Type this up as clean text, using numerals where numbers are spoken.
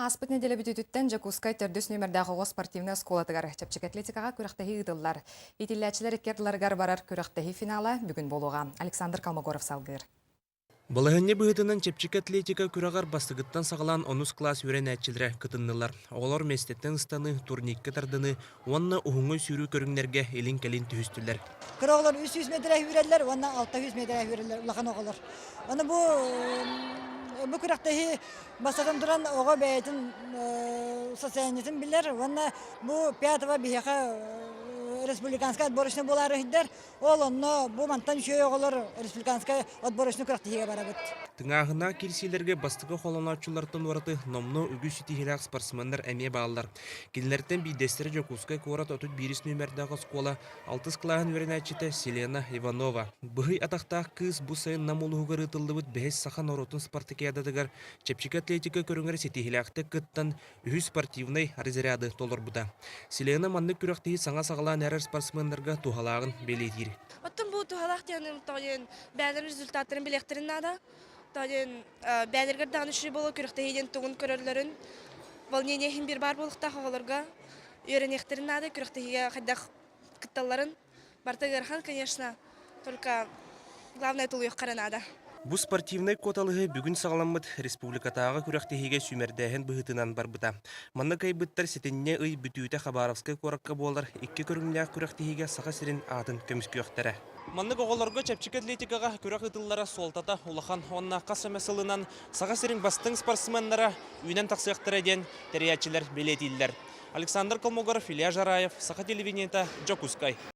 Аспыт неделе бүтүттен Жакускай төрдүс нөмірдегі спортивный сколатыгар чепчик атлетикаға күрәқтәхи ыдыллар. Итилләчілер керділаргар барар күрәқтәхи финала бүгін болуға. Александр Калмогоров салгыр. Балығынне бұғытынан чепчик атлетика күрағар бастығыттан сағылан 10 класс өрен әтчілері кытыннылар. Оғылар местеттен ұстаны, турникке тардыны, онна ұғыңы сүйрі көріңлерге елін-кәлін түхістілер. Күрағылар 300 метрі хүрелер, онна 600 метрі хүрелер, ұлақан оғылар. Оны bu күрәқтәхи басағын тұран оға бәйтін социалнетін білер, онна bu 5-ва бейеқа республиканская отборочный болары хиддер, ол онно bu мантан үшөй оғылар республиканская отборочный күрәқтәхиге барабыт. Тыңағына келсейлерге бастығы қоланачылардың ораты номны үгі сүтігілік спортсмендар әме бағалар. Келінерден бейдестері Жакускай қорат отут бирис нөмердағы скола 6 клағын өрен әтчеті Селена Иванова. Бұғый атақтақ кыз бұл сайын намулығығыр ұтылдыбыт бәйіз сақан оротын спартакиададығар чепчик атлетика көріңір сетігілікті күттан үхі спортивный резеряды толыр бұда. Селена манны күрәқтегі саңа сағылан әрір спортсмендарға тухалағын белетір. Оттон бұл тухалақ дейінім тоғын бәлір результаттарын білектерін ада. Тоғын бәліргір дағын үшірі болу күріқтейден тұғын көрірлерін волнениехін бір бар болуқта қоғыларға үйренектерін ада күріқтейге қайдақ күтталарын. Бартығырхан, конечно, только главное тұлуық қаран ада. Бұл спортивный коталығы бүгін сағаламыд республикатағы күрәқтеге сүмердәхін бұғытынан бар бұта. Манны кайбыттар сетенне ұй бүтүйті Хабаровскай қораққа болар, 2 көріңләқ күрәқтеге саға сірін атын көміскі өқтәрі. Манны қоғаларға чәпчік атлетикаға күрәқ ұтыллара солтата ұлақан онна қаса мәсілінен саға сірін бастың спортсменлара үйнен тақсияқтары ден тәриятчілер белетілдер. Александр Калмогоров, Илья Жараев, Саха телевидениета, Жакускай.